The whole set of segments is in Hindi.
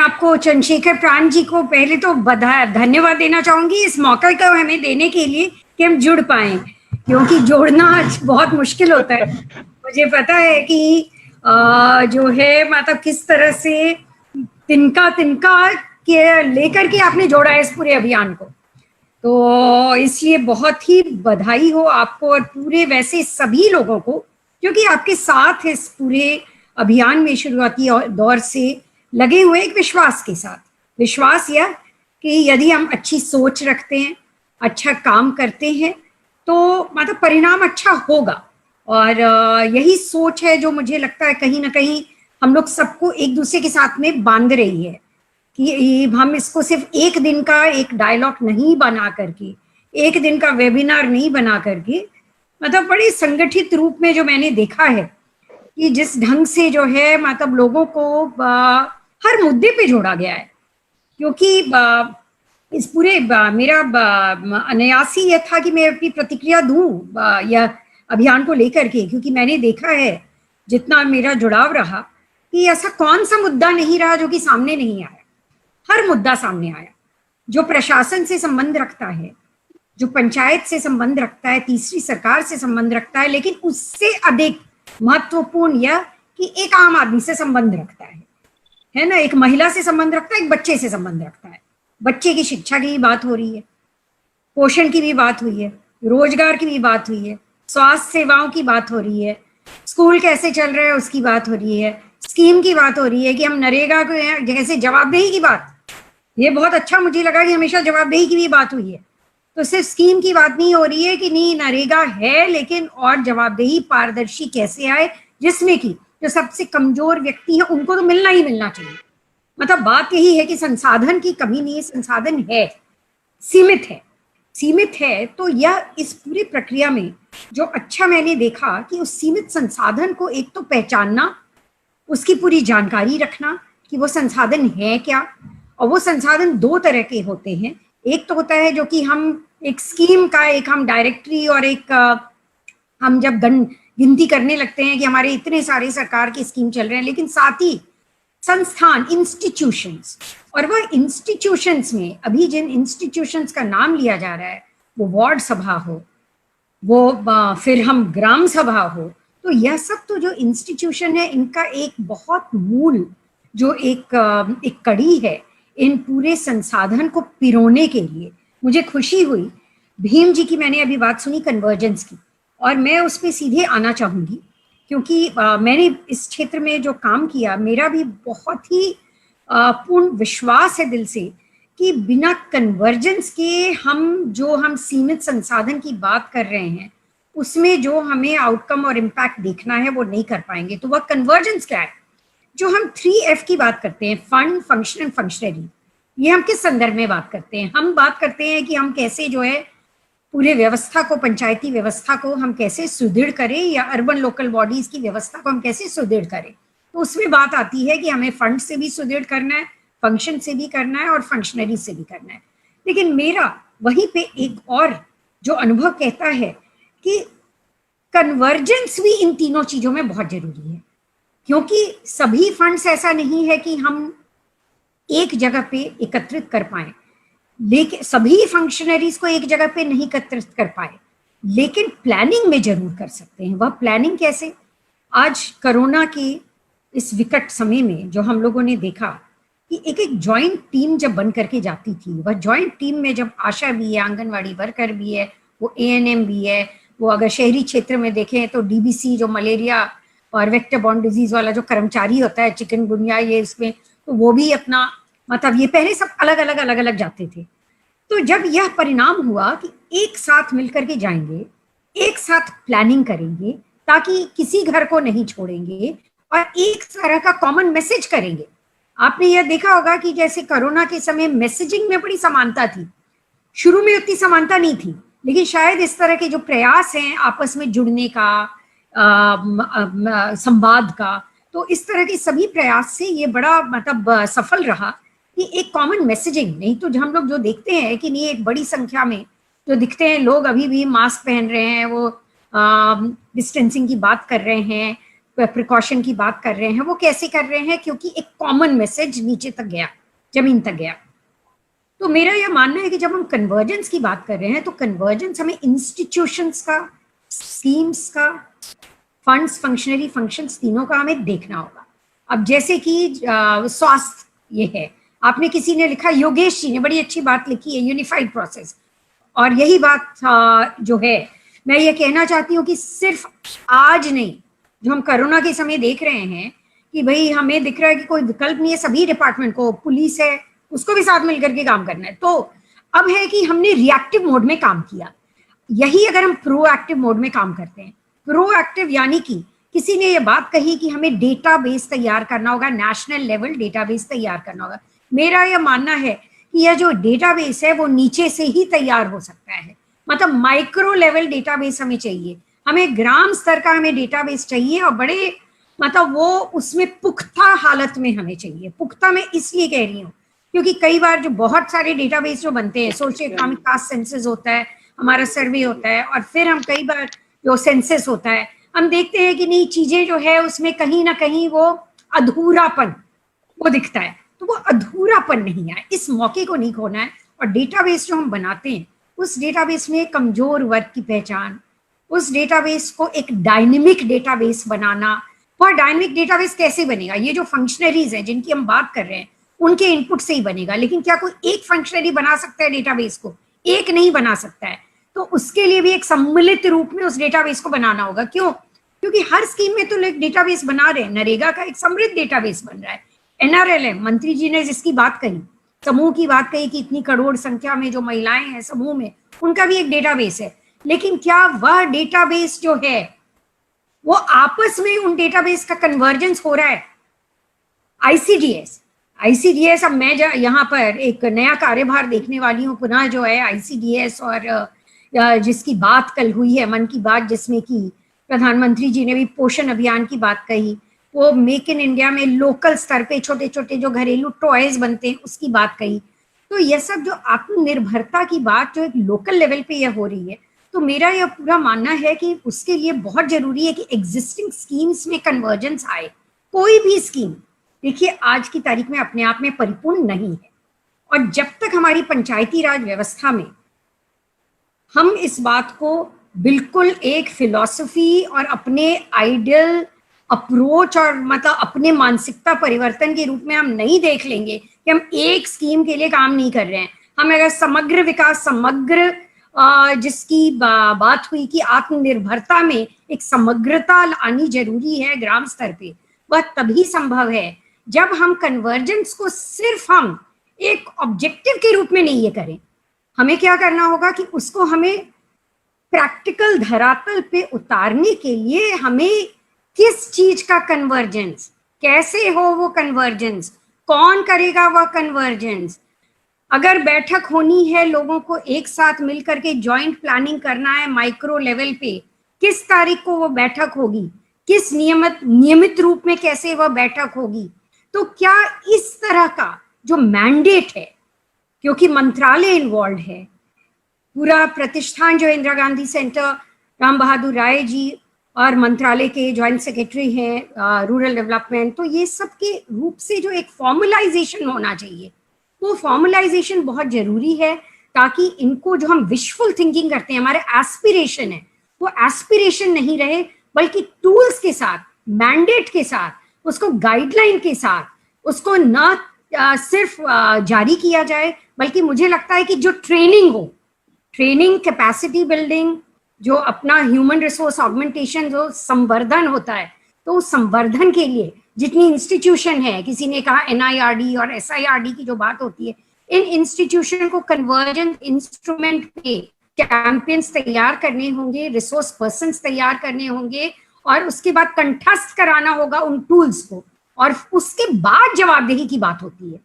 आपको चंद्रशेखर प्राण जी को पहले तो धन्यवाद देना चाहूंगी इस मौके को हमें देने के लिए कि हम जुड़ पाए, क्योंकि जोड़ना बहुत मुश्किल होता है। मुझे पता है कि जो है मतलब किस तरह से तिनका तिनका के लेकर के आपने जोड़ा है इस पूरे अभियान को, तो इसलिए बहुत ही बधाई हो आपको और पूरे वैसे सभी लोगों को क्योंकि आपके साथ इस पूरे अभियान में शुरुआती दौर से लगे हुए एक विश्वास के साथ। विश्वास यह कि यदि हम अच्छी सोच रखते हैं, अच्छा काम करते हैं, तो मतलब परिणाम अच्छा होगा। और यही सोच है जो मुझे लगता है कहीं ना कहीं हम लोग सबको एक दूसरे के साथ में बांध रही है कि हम इसको सिर्फ एक दिन का एक डायलॉग नहीं बना करके, एक दिन का वेबिनार नहीं बना करके, मतलब बड़े संगठित रूप में जो मैंने देखा है कि जिस ढंग से जो है मतलब लोगों को हर मुद्दे पे जोड़ा गया है। क्योंकि इस पूरे मेरा अनायास ही यह था कि मैं अपनी प्रतिक्रिया दूं यह अभियान को लेकर के, क्योंकि मैंने देखा है जितना मेरा जुड़ाव रहा कि ऐसा कौन सा मुद्दा नहीं रहा जो कि सामने नहीं आया। हर मुद्दा सामने आया जो प्रशासन से संबंध रखता है, जो पंचायत से संबंध रखता है, तीसरी सरकार से संबंध रखता है, लेकिन उससे अधिक महत्वपूर्ण यह कि एक आम आदमी से संबंध रखता है ना, एक महिला से संबंध रखता है, एक बच्चे से संबंध रखता है। बच्चे की शिक्षा की भी बात हो रही है, पोषण की भी बात हुई है, रोजगार की भी बात हुई है, स्वास्थ्य सेवाओं की बात हो रही है, स्कूल कैसे चल रहा है उसकी बात हो रही है, स्कीम की बात हो रही है कि हम नरेगा को जैसे जवाबदेही की बात, ये बहुत अच्छा मुझे लगा कि हमेशा जवाबदेही की भी बात हुई है। तो सिर्फ स्कीम की बात नहीं हो रही है कि नहीं नरेगा है, लेकिन और जवाबदेही पारदर्शी कैसे आए जिसमें कि जो सबसे कमजोर व्यक्ति है उनको तो मिलना ही मिलना चाहिए। मतलब बात यही है कि संसाधन की कमी नहीं है, संसाधन है, सीमित है। तो यह इस पूरी प्रक्रिया में जो अच्छा मैंने देखा कि उस सीमित संसाधन को एक तो पहचानना, उसकी पूरी जानकारी रखना कि वो संसाधन है क्या, और वो संसाधन दो तरह के होते हैं। एक तो होता है जो कि हम एक स्कीम का एक हम डायरेक्टरी और एक हम जब गिनती करने लगते हैं कि हमारे इतने सारे सरकार की स्कीम चल रहे हैं, लेकिन साथ ही संस्थान इंस्टीट्यूशंस, और वह इंस्टीट्यूशंस में अभी जिन इंस्टीट्यूशंस का नाम लिया जा रहा है वो वार्ड सभा हो, वो फिर हम ग्राम सभा हो, तो यह सब तो जो इंस्टीट्यूशन है इनका एक बहुत मूल जो एक कड़ी है इन पूरे संसाधन को पिरोने के लिए। मुझे खुशी हुई भीम जी की, मैंने अभी बात सुनी कन्वर्जेंस की, और मैं उस पर सीधे आना चाहूंगी क्योंकि मैंने इस क्षेत्र में जो काम किया, मेरा भी बहुत ही पूर्ण विश्वास है दिल से कि बिना कन्वर्जेंस के हम सीमित संसाधन की बात कर रहे हैं उसमें जो हमें आउटकम और इम्पैक्ट देखना है वो नहीं कर पाएंगे। तो वह कन्वर्जेंस क्या है? जो हम 3F की बात करते हैं, फंड, फंक्शन एंड फंक्शनरी, ये हम किस संदर्भ में बात करते हैं? हम बात करते हैं कि हम कैसे जो है पूरे व्यवस्था को, पंचायती व्यवस्था को हम कैसे सुदृढ़ करें, या अर्बन लोकल बॉडीज की व्यवस्था को हम कैसे सुदृढ़ करें। तो उसमें बात आती है कि हमें फंड से भी सुदृढ़ करना है, फंक्शन से भी करना है और फंक्शनरी से भी करना है। लेकिन मेरा वहीं पे एक और जो अनुभव कहता है कि कन्वर्जेंस भी इन तीनों चीजों में बहुत जरूरी है, क्योंकि सभी फंड्स ऐसा नहीं है कि हम एक जगह पे एकत्रित कर पाए, लेकिन सभी फंक्शनरीज को एक जगह पे नहीं एकत्रित कर पाए, लेकिन प्लानिंग में जरूर कर सकते हैं। वह प्लानिंग कैसे? आज कोरोना के इस विकट समय में जो हम लोगों ने देखा कि एक एक जॉइंट टीम जब बन करके जाती थी, वह जॉइंट टीम में जब आशा भी है, आंगनवाड़ी वर्कर भी है, वो ANM भी है, वो अगर शहरी क्षेत्र में देखें तो DBC जो मलेरिया और वेक्टर बॉर्न डिजीज वाला जो कर्मचारी होता है, चिकनगुनिया ये इसमें, तो वो भी अपना मतलब ये पहले सब अलग अलग जाते थे। तो जब यह परिणाम हुआ कि एक साथ मिलकर के जाएंगे, एक साथ प्लानिंग करेंगे ताकि किसी घर को नहीं छोड़ेंगे और एक तरह का कॉमन मैसेज करेंगे। आपने यह देखा होगा कि जैसे कोरोना के समय मैसेजिंग में बड़ी समानता थी, शुरू में उतनी समानता नहीं थी, लेकिन शायद इस तरह के जो प्रयास हैं आपस में जुड़ने का, संवाद का, तो इस तरह के सभी प्रयास से ये बड़ा मतलब सफल रहा कि एक कॉमन मैसेजिंग। नहीं तो हम लोग जो देखते हैं कि नहीं, एक बड़ी संख्या में जो दिखते हैं लोग अभी भी मास्क पहन रहे हैं, वो डिस्टेंसिंग की बात कर रहे हैं, प्रिकॉशन की बात कर रहे हैं, वो कैसे कर रहे हैं? क्योंकि एक कॉमन मैसेज नीचे तक गया, जमीन तक गया। तो मेरा यह मानना है कि जब हम कन्वर्जेंस की बात कर रहे हैं तो कन्वर्जेंस हमें इंस्टीट्यूशंस का, स्कीम्स का, फंड्स, फंक्शनरी फंक्शंस, तीनों का हमें देखना होगा। अब जैसे कि स्वास्थ्य ये है, आपने किसी ने लिखा, योगेश जी ने बड़ी अच्छी बात लिखी है, यूनिफाइड प्रोसेस। और यही बात जो है, मैं ये कहना चाहती हूँ कि सिर्फ आज नहीं, जो हम कोरोना के समय देख रहे हैं कि भाई हमें दिख रहा है कि कोई विकल्प नहीं है, सभी डिपार्टमेंट को, पुलिस है उसको भी साथ मिलकर के काम करना है। तो अब है कि हमने रिएक्टिव मोड में काम किया, यही अगर हम प्रोएक्टिव मोड में काम करते हैं, प्रोएक्टिव यानी कि किसी ने ये बात कही कि हमें डेटाबेस तैयार करना होगा, नेशनल लेवल डेटाबेस तैयार करना होगा। मेरा यह मानना है कि यह जो डेटाबेस है वो नीचे से ही तैयार हो सकता है, मतलब माइक्रो लेवल डेटाबेस हमें चाहिए, हमें ग्राम स्तर का हमें डेटाबेस चाहिए, और बड़े मतलब वो उसमें पुख्ता हालत में हमें चाहिए। पुख्ता मैं इसलिए कह रही हूँ क्योंकि कई बार जो बहुत सारे डेटाबेस जो बनते हैं, सोशियो इकोनॉमिक कास्ट सेंसस होता है, हमारा सर्वे होता है, और फिर हम कई बार जो सेंसस होता है, हम देखते हैं कि नहीं, चीजें जो है उसमें कहीं ना कहीं वो अधूरापन वो दिखता है। तो वो अधूरापन नहीं है, इस मौके को नहीं खोना है। और डेटाबेस जो हम बनाते हैं, उस डेटाबेस में कमजोर वर्ग की पहचान, उस डेटाबेस को एक डायनेमिक डेटाबेस बनाना। और डायनेमिक डेटाबेस कैसे बनेगा? ये जो फंक्शनरीज हैं जिनकी हम बात कर रहे हैं, उनके इनपुट से ही बनेगा। लेकिन क्या कोई एक फंक्शनरी बना सकता है डेटाबेस को? एक नहीं बना सकता है। तो उसके लिए भी एक सम्मिलित रूप में उस डेटाबेस को बनाना होगा। क्यों? क्योंकि हर स्कीम में तो लोग डेटाबेस बना रहे हैं। नरेगा का एक समृद्ध डेटाबेस बन रहा है, NRLM, मंत्री जी ने जिसकी बात कही, समूह की बात कही कि इतनी करोड़ संख्या में जो महिलाएं हैं समूह में, उनका भी एक डेटाबेस है। लेकिन क्या वह डेटाबेस जो है वो आपस में उन डेटाबेस का कन्वर्जेंस हो रहा है? आईसीडीएस, अब मैं यहाँ पर एक नया कार्यभार देखने वाली हूँ पुनः, जो है आईसीडीएस, और जिसकी बात कल हुई है मन की बात, जिसमें कि प्रधानमंत्री जी ने भी पोषण अभियान की बात कही, वो मेक इन इंडिया में लोकल स्तर पे छोटे छोटे जो घरेलू टॉयज बनते हैं उसकी बात कही। तो यह सब जो आत्मनिर्भरता की बात जो एक लोकल लेवल पे यह हो रही है, तो मेरा यह पूरा मानना है कि उसके लिए बहुत जरूरी है कि एग्जिस्टिंग स्कीम्स में कन्वर्जेंस आए। कोई भी स्कीम देखिए आज की तारीख में अपने आप में परिपूर्ण नहीं है, और जब तक हमारी पंचायती राज व्यवस्था में हम इस बात को बिल्कुल एक फिलॉसफी और अपने आइडियल अप्रोच और मतलब अपने मानसिकता परिवर्तन के रूप में हम नहीं देख लेंगे कि हम एक स्कीम के लिए काम नहीं कर रहे हैं, हम अगर समग्र विकास, समग्र जिसकी बात हुई कि आत्मनिर्भरता में एक समग्रता आनी जरूरी है ग्राम स्तर पे, वह तभी संभव है जब हम कन्वर्जेंस को सिर्फ हम एक ऑब्जेक्टिव के रूप में नहीं ये करें। हमें क्या करना होगा कि उसको हमें प्रैक्टिकल धरातल पे उतारने के लिए हमें किस चीज का कन्वर्जेंस, कैसे हो वो कन्वर्जेंस, कौन करेगा वह कन्वर्जेंस। अगर बैठक होनी है, लोगों को एक साथ मिलकर के जॉइंट प्लानिंग करना है माइक्रो लेवल पे, किस तारीख को वो बैठक होगी, किस नियमित रूप में कैसे वह बैठक होगी। तो क्या इस तरह का जो मैंडेट है, क्योंकि मंत्रालय इन्वॉल्व है, पूरा प्रतिष्ठान जो इंदिरा गांधी सेंटर, राम बहादुर राय जी और मंत्रालय के ज्वाइंट सेक्रेटरी हैं रूरल डेवलपमेंट, तो ये सब के रूप से जो एक फॉर्मलाइजेशन होना चाहिए, वो फॉर्मलाइजेशन बहुत जरूरी है, ताकि इनको जो हम विशफुल थिंकिंग करते हैं, हमारे एस्पिरेशन है, वो एस्पिरेशन नहीं रहे, बल्कि टूल्स के साथ, मैंडेट के साथ, उसको गाइडलाइन के साथ, उसको न सिर्फ जारी किया जाए, बल्कि मुझे लगता है कि जो ट्रेनिंग हो, ट्रेनिंग, कैपेसिटी बिल्डिंग, जो अपना ह्यूमन रिसोर्स ऑगमेंटेशन, जो संवर्धन होता है, तो उस संवर्धन के लिए जितनी इंस्टीट्यूशन है, किसी ने कहा NIRD और SIRD की जो बात होती है, इन इंस्टीट्यूशन को कन्वर्जेंस इंस्ट्रूमेंट पे कैंपेन्स तैयार करने होंगे, रिसोर्स पर्सन्स तैयार करने होंगे, और उसके बाद कंठस्थ कराना होगा उन टूल्स को, और उसके बाद जवाबदेही की बात होती है।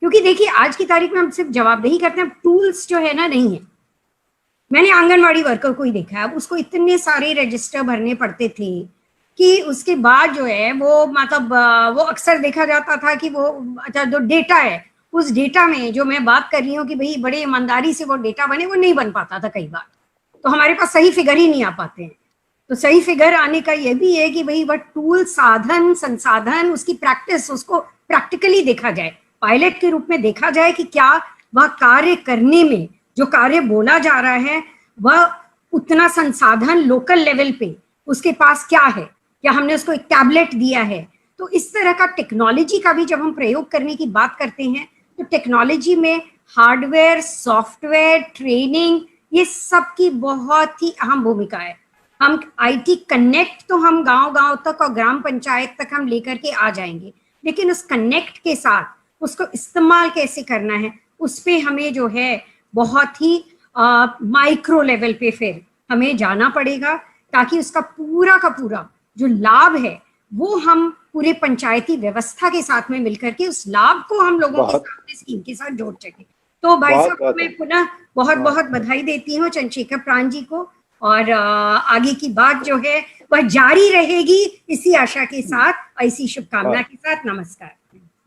क्योंकि देखिए आज की तारीख में हम सिर्फ जवाबदेही करते हैं, टूल्स जो है ना नहीं है। मैंने आंगनवाड़ी वर्कर को ही देखा है, अब उसको इतने सारे रजिस्टर भरने पड़ते थे कि उसके बाद जो है वो मतलब वो अक्सर देखा जाता था कि वो अच्छा जो डेटा है, उस डेटा में जो मैं बात कर रही हूँ कि भाई बड़े ईमानदारी से वो डेटा बने, वो नहीं बन पाता था कई बार, तो हमारे पास सही फिगर ही नहीं आ पाते हैं। तो सही फिगर आने का ये भी है कि भाई वह टूल, साधन, संसाधन, उसकी प्रैक्टिस, उसको प्रैक्टिकली देखा जाए, पायलट के रूप में देखा जाए कि क्या वह कार्य करने में, जो कार्य बोला जा रहा है, वह उतना संसाधन लोकल लेवल पे उसके पास क्या है, क्या हमने उसको एक टैबलेट दिया है। तो इस तरह का टेक्नोलॉजी का भी जब हम प्रयोग करने की बात करते हैं तो टेक्नोलॉजी में हार्डवेयर, सॉफ्टवेयर, ट्रेनिंग, ये सब की बहुत ही अहम भूमिका है। हम आईटी कनेक्ट तो हम गांव-गांव तक और ग्राम पंचायत तक हम लेकर के आ जाएंगे, लेकिन उस कनेक्ट के साथ उसको इस्तेमाल कैसे करना है, उस पे हमें जो है बहुत ही माइक्रो लेवल पे फिर हमें जाना पड़ेगा, ताकि उसका पूरा का पूरा जो लाभ है वो हम पूरे पंचायती व्यवस्था के साथ में मिलकर के उस लाभ को हम लोगों के साथ स्कीम के साथ जोड़ सके। तो भाई साहब, मैं पुनः बहुत बहुत बधाई देती हूँ चंद्रशेखर प्राण जी को, और आगे की बात जो है वह जारी रहेगी इसी आशा के साथ, ऐसी शुभकामना के साथ। नमस्कार।